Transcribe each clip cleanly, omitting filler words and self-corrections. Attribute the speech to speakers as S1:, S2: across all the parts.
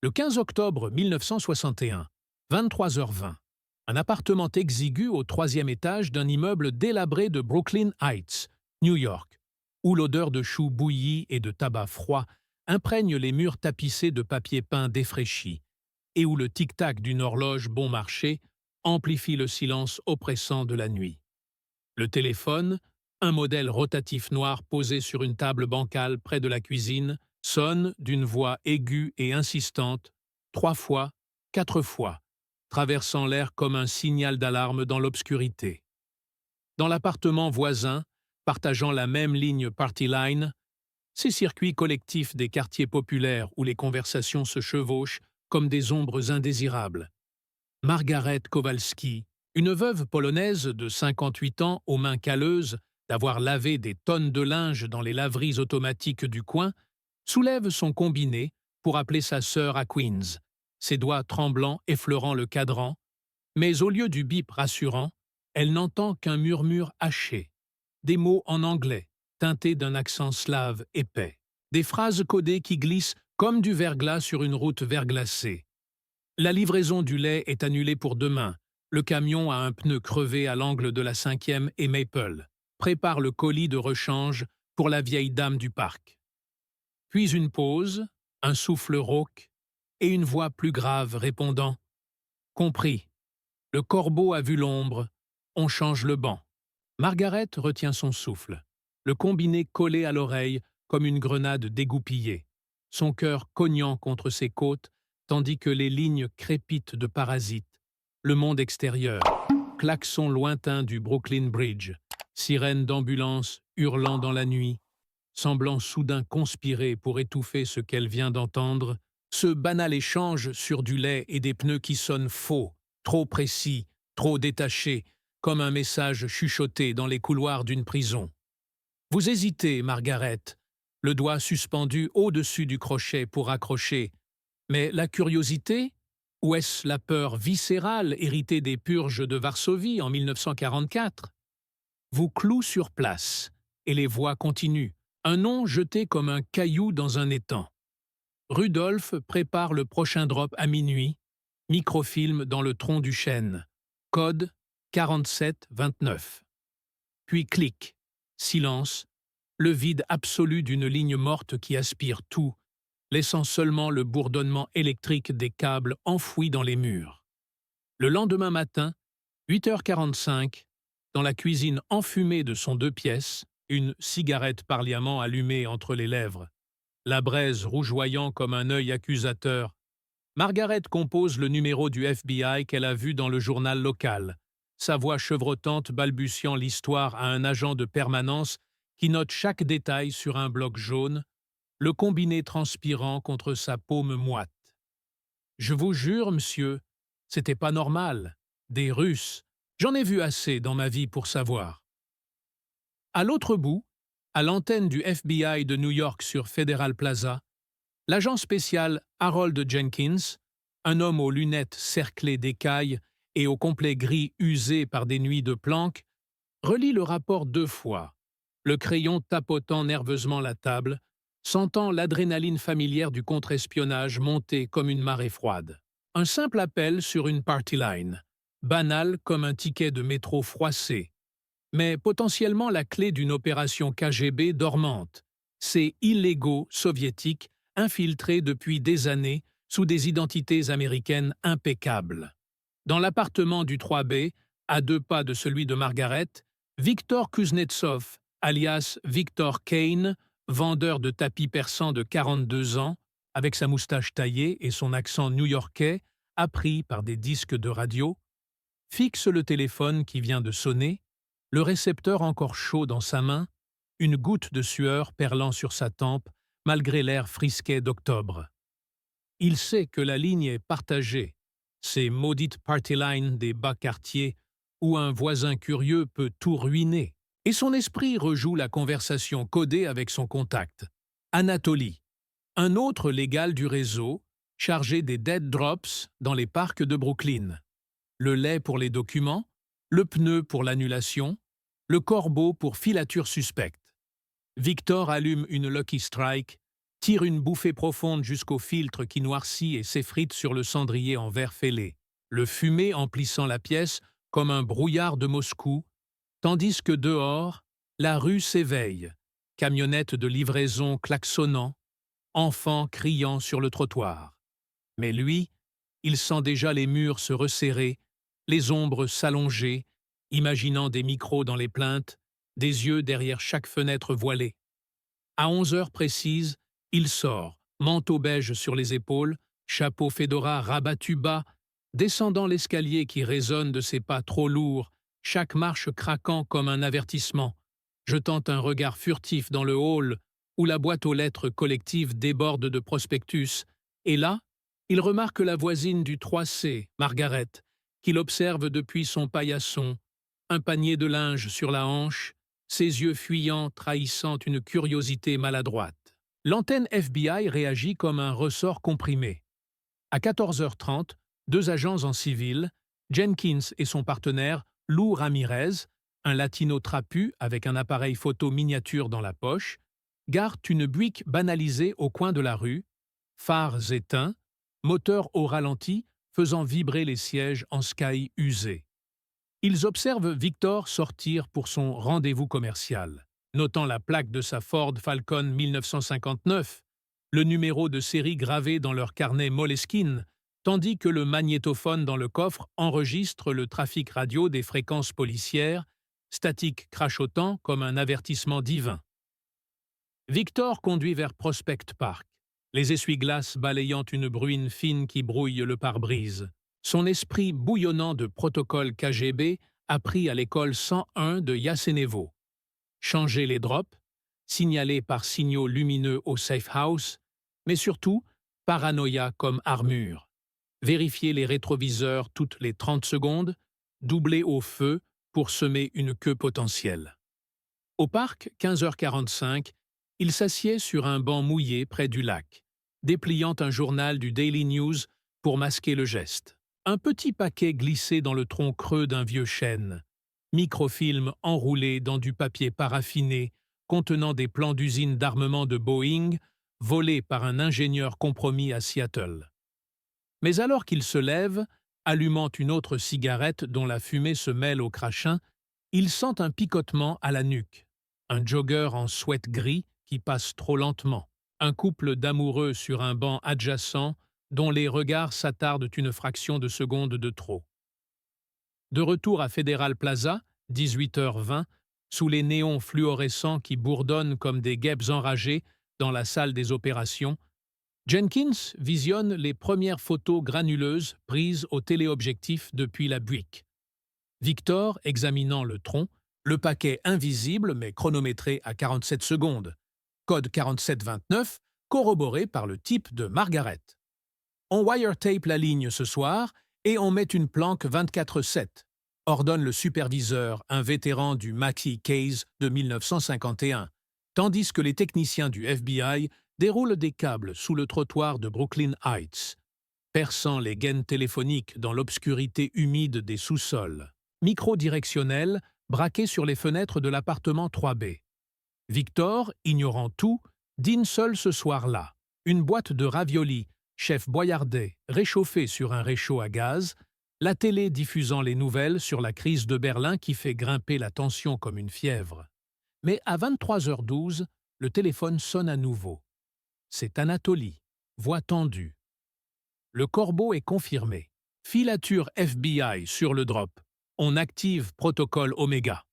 S1: Le 15 octobre 1961, 23h20, un appartement exigu au troisième étage d'un immeuble délabré de Brooklyn Heights, New York, où l'odeur de choux bouillis et de tabac froid imprègne les murs tapissés de papier peint défraîchi, et où le tic-tac d'une horloge bon marché amplifie le silence oppressant de la nuit. Le téléphone, un modèle rotatif noir posé sur une table bancale près de la cuisine, sonne d'une voix aiguë et insistante, 3 fois, 4 fois, traversant l'air comme un signal d'alarme dans l'obscurité. Dans l'appartement voisin, partageant la même ligne Party Line, ces circuits collectifs des quartiers populaires où les conversations se chevauchent comme des ombres indésirables. Margaret Kowalski, une veuve polonaise de 58 ans aux mains calleuses, d'avoir lavé des tonnes de linge dans les laveries automatiques du coin, soulève son combiné pour appeler sa sœur à Queens, ses doigts tremblants effleurant le cadran, mais au lieu du bip rassurant, elle n'entend qu'un murmure haché, des mots en anglais, teintés d'un accent slave épais, des phrases codées qui glissent comme du verglas sur une route verglacée. La livraison du lait est annulée pour demain. Le camion a un pneu crevé à l'angle de la 5e et Maple. Prépare le colis de rechange pour la vieille dame du parc. Puis une pause, un souffle rauque et une voix plus grave répondant « Compris. Le corbeau a vu l'ombre. On change le banc. » Margaret retient son souffle, le combiné collé à l'oreille comme une grenade dégoupillée, son cœur cognant contre ses côtes tandis que les lignes crépitent de parasites, le monde extérieur, klaxon lointain du Brooklyn Bridge, sirène d'ambulance hurlant dans la nuit, semblant soudain conspirer pour étouffer ce qu'elle vient d'entendre, ce banal échange sur du lait et des pneus qui sonnent faux, trop précis, trop détachés, comme un message chuchoté dans les couloirs d'une prison. Vous hésitez, Margaret, le doigt suspendu au-dessus du crochet pour accrocher. Mais la curiosité, ou est-ce la peur viscérale héritée des purges de Varsovie en 1944 vous cloue sur place, et les voix continuent, un nom jeté comme un caillou dans un étang. Rudolph prépare le prochain drop à minuit, microfilm dans le tronc du chêne, code 4729. Puis clic, silence, le vide absolu d'une ligne morte qui aspire tout, laissant seulement le bourdonnement électrique des câbles enfouis dans les murs. Le lendemain matin, 8h45, dans la cuisine enfumée de son 2 pièces, une cigarette parliamment allumée entre les lèvres, la braise rougeoyant comme un œil accusateur, Margaret compose le numéro du FBI qu'elle a vu dans le journal local, sa voix chevrotante balbutiant l'histoire à un agent de permanence qui note chaque détail sur un bloc jaune, le combiné transpirant contre sa paume moite. « Je vous jure, monsieur, c'était pas normal. Des Russes. J'en ai vu assez dans ma vie pour savoir. » À l'autre bout, à l'antenne du FBI de New York sur Federal Plaza, l'agent spécial Harold Jenkins, un homme aux lunettes cerclées d'écailles et au complet gris usé par des nuits de planque, relit le rapport 2 fois, le crayon tapotant nerveusement la table, sentant l'adrénaline familière du contre-espionnage monter comme une marée froide. Un simple appel sur une party line, banal comme un ticket de métro froissé, mais potentiellement la clé d'une opération KGB dormante, ces illégaux soviétiques infiltrés depuis des années sous des identités américaines impeccables. Dans l'appartement du 3B, à 2 pas de celui de Margaret, Viktor Kuznetsov, alias Victor Kane, vendeur de tapis persans de 42 ans, avec sa moustache taillée et son accent new-yorkais, appris par des disques de radio, fixe le téléphone qui vient de sonner, le récepteur encore chaud dans sa main, une goutte de sueur perlant sur sa tempe malgré l'air frisquet d'octobre. Il sait que la ligne est partagée, ces maudites party lines des bas quartiers où un voisin curieux peut tout ruiner. Et son esprit rejoue la conversation codée avec son contact, Anatoly, un autre légal du réseau, chargé des dead drops dans les parcs de Brooklyn. Le lait pour les documents, le pneu pour l'annulation, le corbeau pour filature suspecte. Victor allume une Lucky Strike, tire une bouffée profonde jusqu'au filtre qui noircit et s'effrite sur le cendrier en verre fêlé, le fumet emplissant la pièce comme un brouillard de Moscou, tandis que dehors, la rue s'éveille, camionnettes de livraison klaxonnant, enfants criant sur le trottoir. Mais lui, il sent déjà les murs se resserrer, les ombres s'allonger, imaginant des micros dans les plaintes, des yeux derrière chaque fenêtre voilée. À 11 heures précises, il sort, manteau beige sur les épaules, chapeau fedora rabattu bas, descendant l'escalier qui résonne de ses pas trop lourds, chaque marche craquant comme un avertissement, jetant un regard furtif dans le hall où la boîte aux lettres collective déborde de prospectus, et là, il remarque la voisine du 3C, Margaret, qu'il observe depuis son paillasson, un panier de linge sur la hanche, ses yeux fuyants trahissant une curiosité maladroite. L'antenne FBI réagit comme un ressort comprimé. À 14h30, deux agents en civil, Jenkins et son partenaire Lou Ramirez, un latino trapu avec un appareil photo miniature dans la poche, gardent une Buick banalisée au coin de la rue, phares éteints, moteur au ralenti faisant vibrer les sièges en sky usés. Ils observent Victor sortir pour son rendez-vous commercial, notant la plaque de sa Ford Falcon 1959, le numéro de série gravé dans leur carnet Moleskine, tandis que le magnétophone dans le coffre enregistre le trafic radio des fréquences policières, statique crachotant comme un avertissement divin. Victor conduit vers Prospect Park, les essuie-glaces balayant une bruine fine qui brouille le pare-brise. Son esprit bouillonnant de protocole KGB appris à l'école 101 de Yasenevo. Changer les drops, signaler par signaux lumineux au safe house, mais surtout, paranoïa comme armure. Vérifier les rétroviseurs toutes les 30 secondes, doubler au feu pour semer une queue potentielle. Au parc, 15h45, il s'assied sur un banc mouillé près du lac, dépliant un journal du Daily News pour masquer le geste. Un petit paquet glissé dans le tronc creux d'un vieux chêne, microfilm enroulé dans du papier paraffiné contenant des plans d'usine d'armement de Boeing volés par un ingénieur compromis à Seattle. Mais alors qu'il se lève, allumant une autre cigarette dont la fumée se mêle au crachin, il sent un picotement à la nuque. Un jogger en sweat gris qui passe trop lentement. Un couple d'amoureux sur un banc adjacent dont les regards s'attardent une fraction de seconde de trop. De retour à Federal Plaza, 18h20, sous les néons fluorescents qui bourdonnent comme des guêpes enragées dans la salle des opérations, Jenkins visionne les premières photos granuleuses prises au téléobjectif depuis la Buick. Victor, examinant le tronc, le paquet invisible mais chronométré à 47 secondes, code 4729, corroboré par le type de Margaret. On wiretape la ligne ce soir et on met une planque 24/7, ordonne le superviseur, un vétéran du Mackie Case de 1951, tandis que les techniciens du FBI déroulent des câbles sous le trottoir de Brooklyn Heights, perçant les gaines téléphoniques dans l'obscurité humide des sous-sols. Micro directionnel braqué sur les fenêtres de l'appartement 3B. Victor, ignorant tout, dîne seul ce soir-là. Une boîte de raviolis, chef boyardais, réchauffée sur un réchaud à gaz, la télé diffusant les nouvelles sur la crise de Berlin qui fait grimper la tension comme une fièvre. Mais à 23h12, le téléphone sonne à nouveau. C'est Anatoly, voix tendue. Le corbeau est confirmé. Filature FBI sur le drop. On active protocole Oméga.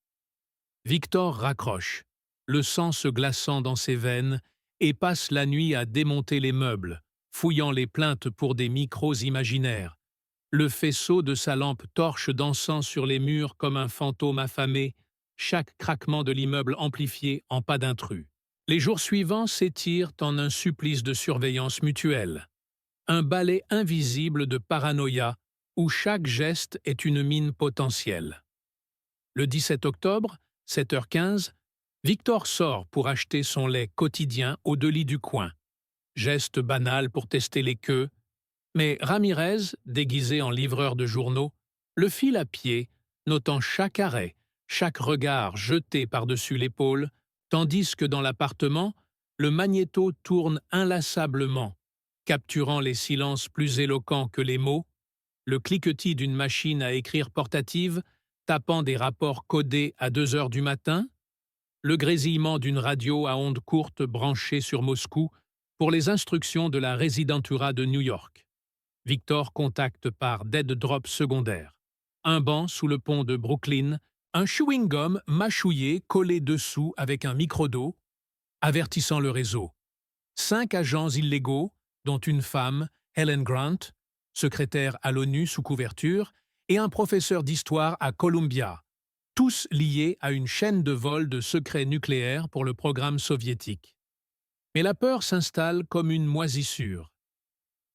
S1: Victor raccroche, le sang se glaçant dans ses veines, et passe la nuit à démonter les meubles, fouillant les plaintes pour des micros imaginaires. Le faisceau de sa lampe torche dansant sur les murs comme un fantôme affamé, chaque craquement de l'immeuble amplifié en pas d'intrus. Les jours suivants s'étirent en un supplice de surveillance mutuelle. Un ballet invisible de paranoïa où chaque geste est une mine potentielle. Le 17 octobre, 7h15, Victor sort pour acheter son lait quotidien au deli du coin. Geste banal pour tester les queues, mais Ramirez, déguisé en livreur de journaux, le file à pied, notant chaque arrêt, chaque regard jeté par-dessus l'épaule, tandis que dans l'appartement, le magnéto tourne inlassablement, capturant les silences plus éloquents que les mots, le cliquetis d'une machine à écrire portative, tapant des rapports codés à 2 heures du matin, le grésillement d'une radio à ondes courtes branchée sur Moscou pour les instructions de la résidentura de New York. Victor contacte par dead drop secondaire. Un banc sous le pont de Brooklyn, un chewing-gum mâchouillé collé dessous avec un micro-dos, avertissant le réseau. 5 agents illégaux, dont une femme, Helen Grant, secrétaire à l'ONU sous couverture, et un professeur d'histoire à Columbia, tous liés à une chaîne de vol de secrets nucléaires pour le programme soviétique. Mais la peur s'installe comme une moisissure.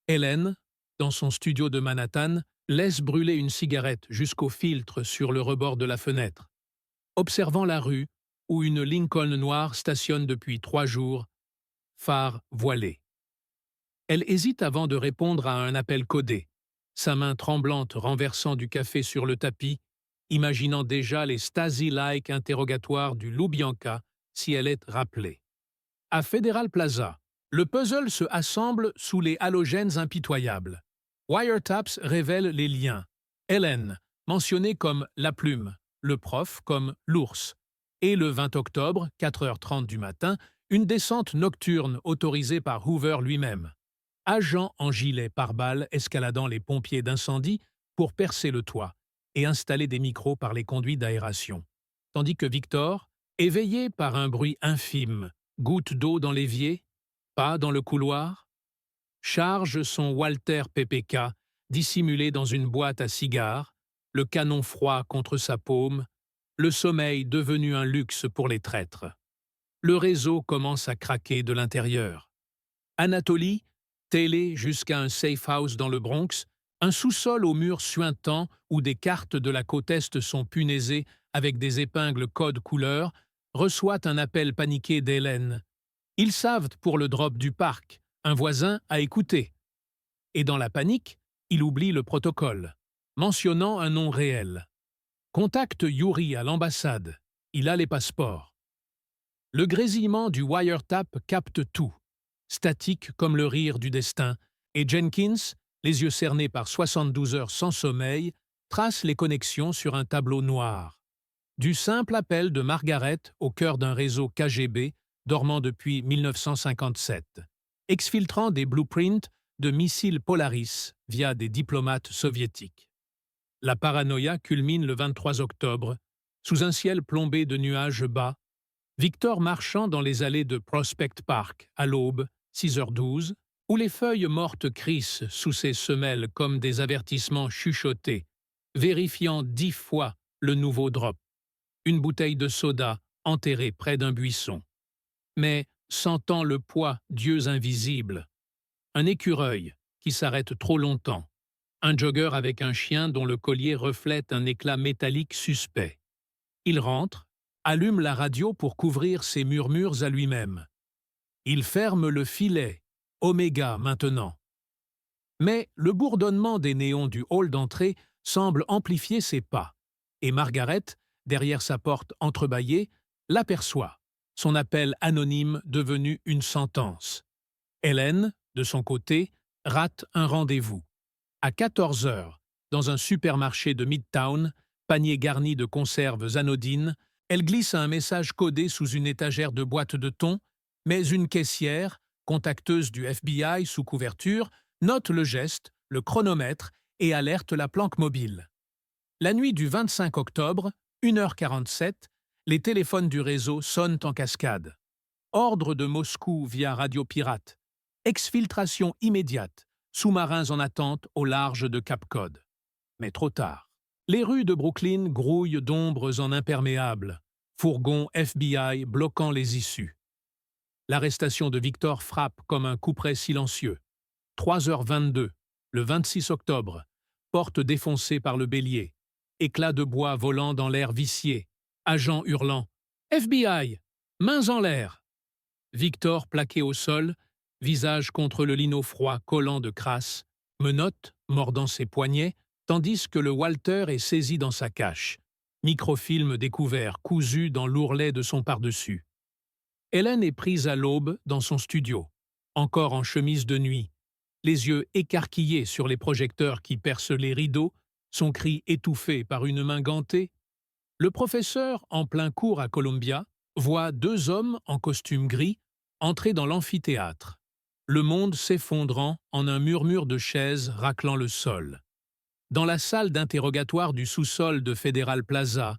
S1: Hélène, dans son studio de Manhattan, laisse brûler une cigarette jusqu'au filtre sur le rebord de la fenêtre, observant la rue où une Lincoln noire stationne depuis 3 jours, phare voilé. Elle hésite avant de répondre à un appel codé, sa main tremblante renversant du café sur le tapis, imaginant déjà les Stasi-like interrogatoires du Loubianka si elle est rappelée. À Federal Plaza, le puzzle se assemble sous les halogènes impitoyables. Wiretaps révèle les liens. Hélène, mentionnée comme la plume, le prof comme l'ours. Et le 20 octobre, 4h30 du matin, une descente nocturne autorisée par Hoover lui-même. Agent en gilet pare-balles escaladant les pompiers d'incendie pour percer le toit et installer des micros par les conduits d'aération. Tandis que Victor, éveillé par un bruit infime, goutte d'eau dans l'évier, pas dans le couloir, charge son Walter PPK dissimulé dans une boîte à cigares, le canon froid contre sa paume, le sommeil devenu un luxe pour les traîtres. Le réseau commence à craquer de l'intérieur. Anatolie, télé jusqu'à un safe house dans le Bronx, un sous-sol aux murs suintants où des cartes de la côte Est sont punaisées avec des épingles code couleur, reçoit un appel paniqué d'Hélène. Ils savent pour le drop du parc, un voisin a écouté. Et dans la panique, il oublie le protocole, mentionnant un nom réel. Contacte Yuri à l'ambassade, il a les passeports. Le grésillement du wiretap capte tout, statique comme le rire du destin, et Jenkins, les yeux cernés par 72 heures sans sommeil, trace les connexions sur un tableau noir. Du simple appel de Margaret au cœur d'un réseau KGB dormant depuis 1957, exfiltrant des blueprints de missiles Polaris via des diplomates soviétiques. La paranoïa culmine le 23 octobre, sous un ciel plombé de nuages bas, Victor marchant dans les allées de Prospect Park à l'aube, 6h12, où les feuilles mortes crissent sous ses semelles comme des avertissements chuchotés, vérifiant 10 fois le nouveau drop. Une bouteille de soda enterrée près d'un buisson. Mais sentant le poids d'yeux invisibles. Un écureuil qui s'arrête trop longtemps. Un jogger avec un chien dont le collier reflète un éclat métallique suspect. Il rentre, allume la radio pour couvrir ses murmures à lui-même. Il ferme le filet, Oméga maintenant. Mais le bourdonnement des néons du hall d'entrée semble amplifier ses pas, et Margaret, derrière sa porte entrebâillée, l'aperçoit, son appel anonyme devenu une sentence. Hélène, de son côté, rate un rendez-vous. À 14 heures, dans un supermarché de Midtown, panier garni de conserves anodines, elle glisse un message codé sous une étagère de boîte de thon, mais une caissière, contacteuse du FBI sous couverture, note le geste, le chronomètre et alerte la planque mobile. La nuit du 25 octobre, 1h47, les téléphones du réseau sonnent en cascade. Ordre de Moscou via radio pirate. Exfiltration immédiate. Sous-marins en attente au large de Cap Cod. Mais trop tard. Les rues de Brooklyn grouillent d'ombres en imperméables. Fourgons FBI bloquant les issues. L'arrestation de Victor frappe comme un couperet silencieux. 3h22, le 26 octobre. Porte défoncée par le bélier. Éclats de bois volant dans l'air vicié. Agents hurlant « FBI ! Mains en l'air !» Victor plaqué au sol, visage contre le lino froid collant de crasse, menottes mordant ses poignets, tandis que le Walter est saisi dans sa cache. Microfilm découvert cousu dans l'ourlet de son pardessus. Hélène est prise à l'aube dans son studio, encore en chemise de nuit, les yeux écarquillés sur les projecteurs qui percent les rideaux, son cri étouffé par une main gantée. Le professeur, en plein cours à Columbia, voit deux hommes en costume gris entrer dans l'amphithéâtre, le monde s'effondrant en un murmure de chaises raclant le sol. Dans la salle d'interrogatoire du sous-sol de Federal Plaza,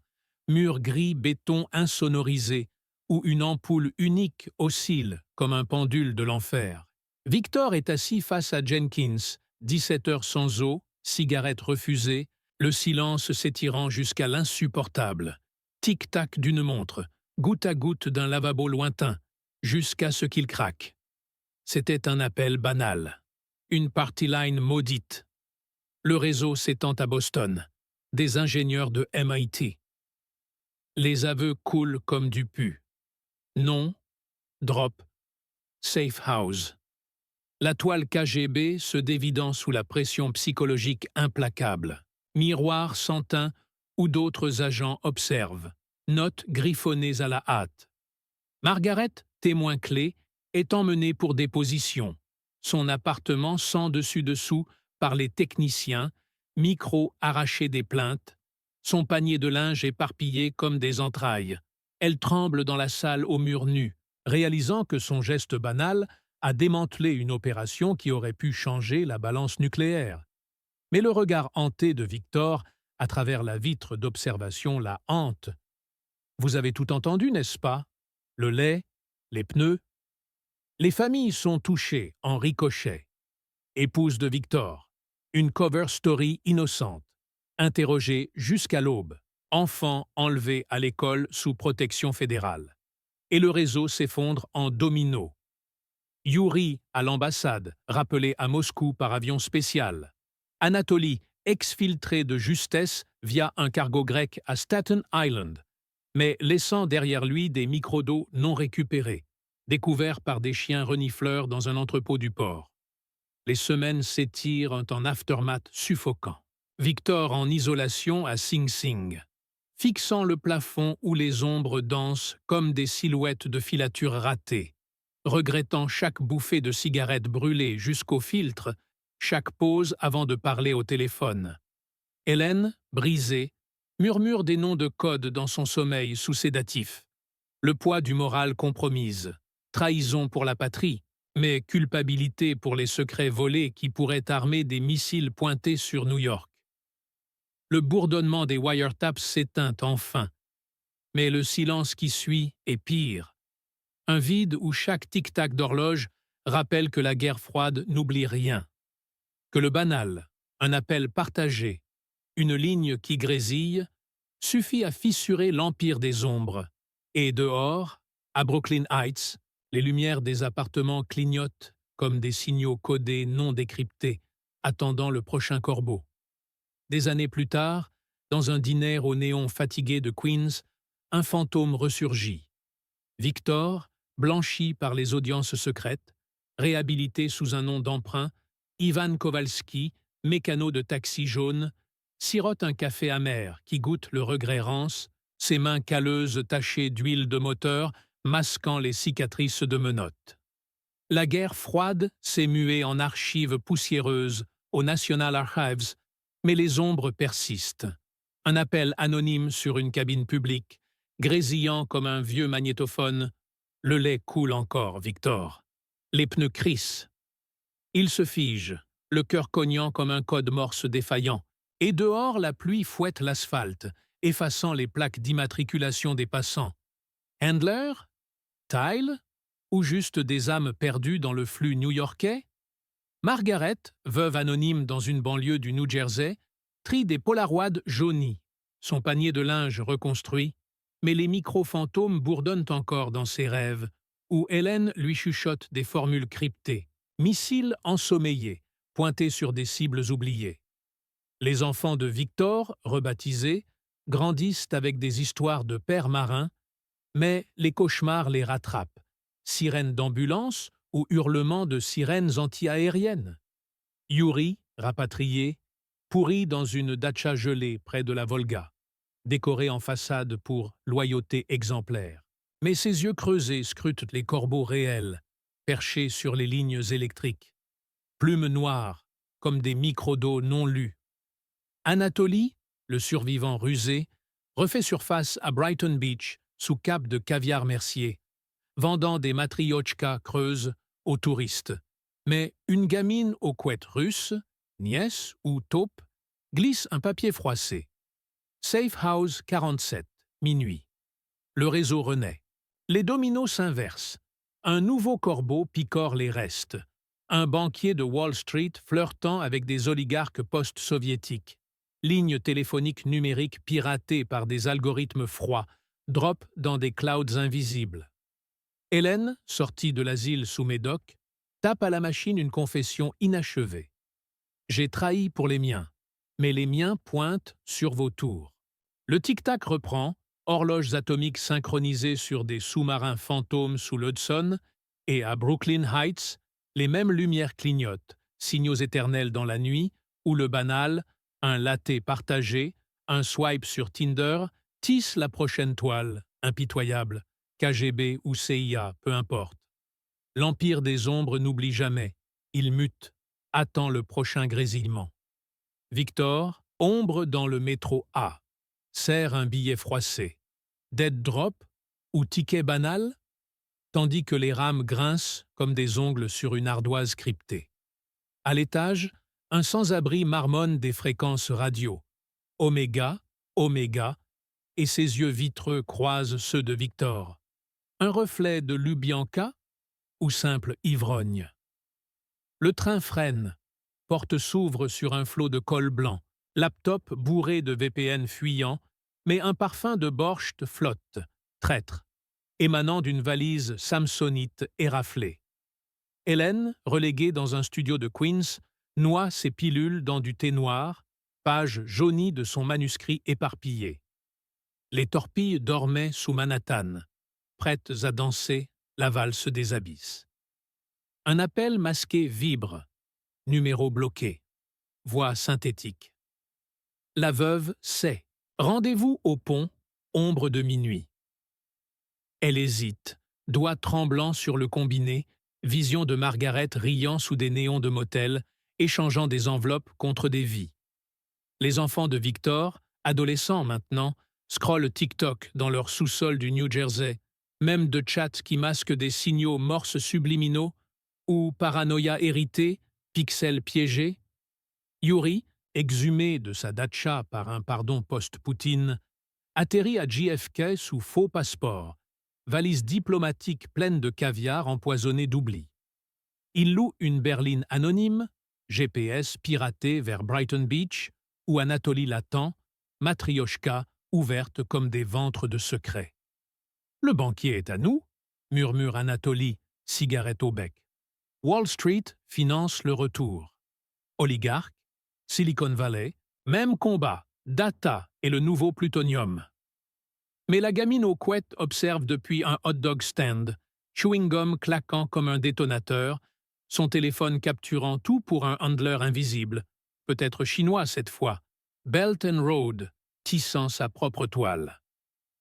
S1: mur gris béton insonorisé, où une ampoule unique oscille comme un pendule de l'enfer. Victor est assis face à Jenkins, 17 heures sans eau, cigarette refusée, le silence s'étirant jusqu'à l'insupportable. Tic-tac d'une montre, goutte à goutte d'un lavabo lointain, jusqu'à ce qu'il craque. C'était un appel banal. Une party line maudite. Le réseau s'étend à Boston. Des ingénieurs de MIT. Les aveux coulent comme du pu. Non, drop, safe house. La toile KGB se dévidant sous la pression psychologique implacable. Miroirs sans teint où d'autres agents observent. Notes griffonnées à la hâte. Margaret, témoin clé, est emmenée pour déposition. Son appartement sans dessus-dessous par les techniciens, micro arraché des plaintes, son panier de linge éparpillé comme des entrailles. Elle tremble dans la salle aux murs nus, réalisant que son geste banal a démantelé une opération qui aurait pu changer la balance nucléaire. Mais le regard hanté de Victor, à travers la vitre d'observation, la hante. Vous avez tout entendu, n'est-ce pas? Le lait, les pneus. Les familles sont touchées en ricochet. Épouse de Victor, une cover story innocente, interrogée jusqu'à l'aube, enfant enlevé à l'école sous protection fédérale. Et le réseau s'effondre en domino. Yuri à l'ambassade, rappelé à Moscou par avion spécial. Anatoly, exfiltré de justesse via un cargo grec à Staten Island, mais laissant derrière lui des micros-d'eau non récupérés, découverts par des chiens renifleurs dans un entrepôt du port. Les semaines s'étirent en aftermath suffocant. Victor en isolation à Sing Sing, fixant le plafond où les ombres dansent comme des silhouettes de filature ratées, regrettant chaque bouffée de cigarette brûlée jusqu'au filtre, chaque pause avant de parler au téléphone. Hélène, brisée, murmure des noms de code dans son sommeil sous sédatif. Le poids du moral compromise, trahison pour la patrie, mais culpabilité pour les secrets volés qui pourraient armer des missiles pointés sur New York. Le bourdonnement des wiretaps s'éteint enfin, mais le silence qui suit est pire. Un vide où chaque tic-tac d'horloge rappelle que la guerre froide n'oublie rien. Que le banal, un appel partagé, une ligne qui grésille, suffit à fissurer l'empire des ombres. Et dehors, à Brooklyn Heights, les lumières des appartements clignotent comme des signaux codés non décryptés, attendant le prochain corbeau. Des années plus tard, dans un dîner au néon fatigué de Queens, un fantôme ressurgit. Victor, blanchi par les audiences secrètes, réhabilité sous un nom d'emprunt, Ivan Kowalski, mécano de taxi jaune, sirote un café amer qui goûte le regret rance, ses mains calleuses tachées d'huile de moteur, masquant les cicatrices de menottes. La guerre froide s'est muée en archives poussiéreuses au National Archives, mais les ombres persistent. Un appel anonyme sur une cabine publique, grésillant comme un vieux magnétophone. Le lait coule encore, Victor. Les pneus crissent. Il se fige, le cœur cognant comme un code morse défaillant, et dehors la pluie fouette l'asphalte, effaçant les plaques d'immatriculation des passants. Handler? Tile? Ou juste des âmes perdues dans le flux new-yorkais? Margaret, veuve anonyme dans une banlieue du New Jersey, trie des polaroids jaunis, son panier de linge reconstruit, mais les micro-fantômes bourdonnent encore dans ses rêves, où Hélène lui chuchote des formules cryptées, missiles ensommeillés, pointés sur des cibles oubliées. Les enfants de Victor, rebaptisés, grandissent avec des histoires de pères marins, mais les cauchemars les rattrapent, sirènes d'ambulance ou hurlements de sirènes anti-aériennes. Yuri, rapatrié, pourri dans une datcha gelée près de la Volga, décoré en façade pour loyauté exemplaire. Mais ses yeux creusés scrutent les corbeaux réels, perchés sur les lignes électriques. Plumes noires, comme des micros-dos non lus. Anatoly, le survivant rusé, refait surface à Brighton Beach sous cape de caviar Mercier, vendant des matriochkas creuses aux touristes. Mais une gamine aux couettes russes, nièce ou taupe, glisse un papier froissé. Safe House 47, minuit. Le réseau renaît. Les dominos s'inversent. Un nouveau corbeau picore les restes. Un banquier de Wall Street flirtant avec des oligarques post-soviétiques. Lignes téléphoniques numériques piratées par des algorithmes froids, drop dans des clouds invisibles. Hélène, sortie de l'asile sous Médoc, tape à la machine une confession inachevée. J'ai trahi pour les miens, mais les miens pointent sur vos tours. Le tic-tac reprend, horloges atomiques synchronisées sur des sous-marins fantômes sous l'Hudson, et à Brooklyn Heights, les mêmes lumières clignotent, signaux éternels dans la nuit, où le banal, un latte partagé, un swipe sur Tinder, tisse la prochaine toile, impitoyable, KGB ou CIA, peu importe. L'empire des ombres n'oublie jamais, il mute, attend le prochain grésillement. Victor, ombre dans le métro A, serre un billet froissé. Dead drop ou ticket banal, tandis que les rames grincent comme des ongles sur une ardoise cryptée. À l'étage, un sans-abri marmonne des fréquences radio. Oméga, Oméga, et ses yeux vitreux croisent ceux de Victor. Un reflet de Lubyanka ou simple ivrogne. Le train freine, porte s'ouvre sur un flot de col blanc, laptop bourré de VPN fuyants, mais un parfum de borscht flotte, traître, émanant d'une valise samsonite éraflée. Hélène, reléguée dans un studio de Queens, noie ses pilules dans du thé noir, page jaunie de son manuscrit éparpillé. Les torpilles dormaient sous Manhattan, prêtes à danser la valse des abysses. Un appel masqué vibre, numéro bloqué, voix synthétique. La veuve sait. Rendez-vous au pont, ombre de minuit. Elle hésite, doigts tremblants sur le combiné, vision de Margaret riant sous des néons de motel, échangeant des enveloppes contre des vies. Les enfants de Victor, adolescents maintenant, scrollent TikTok dans leur sous-sol du New Jersey, même de chats qui masquent des signaux morses subliminaux ou paranoïa héritée, pixels piégés. Yuri, exhumé de sa datcha par un pardon post-Poutine, atterrit à JFK sous faux passeport, valise diplomatique pleine de caviar empoisonné d'oubli. Il loue une berline anonyme, GPS piraté vers Brighton Beach, où Anatoly l'attend, matriochka ouverte comme des ventres de secrets. « Le banquier est à nous », murmure Anatoly, cigarette au bec. Wall Street finance le retour. Oligarque, Silicon Valley, même combat, data et le nouveau plutonium. Mais la gamine aux couettes observe depuis un hot-dog stand, chewing-gum claquant comme un détonateur, son téléphone capturant tout pour un handler invisible, peut-être chinois cette fois, Belt and Road, tissant sa propre toile.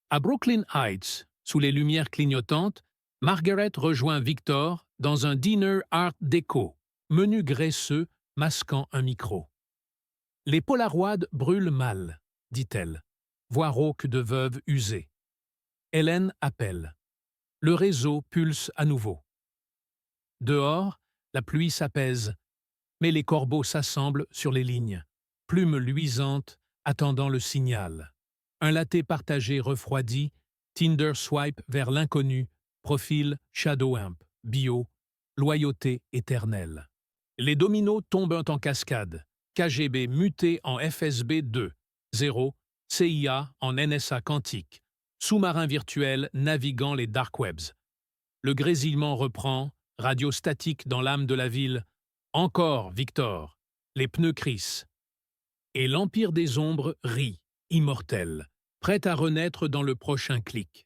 S1: À Brooklyn Heights, sous les lumières clignotantes, Margaret rejoint Victor dans un dîner art déco, menu graisseux masquant un micro. « Les polaroids brûlent mal », dit-elle, voix rauque de veuve usée. Hélène appelle. Le réseau pulse à nouveau. Dehors, la pluie s'apaise, mais les corbeaux s'assemblent sur les lignes, plumes luisantes attendant le signal. Un latte partagé refroidi, Tinder swipe vers l'inconnu, profil Shadow Amp, bio, loyauté éternelle. Les dominos tombent en cascade, KGB muté en FSB 2, 0, CIA en NSA quantique, sous-marin virtuel naviguant les dark webs. Le grésillement reprend, radio statique dans l'âme de la ville. Encore, Victor, les pneus crissent. Et l'empire des ombres rit, immortel, prêt à renaître dans le prochain clic.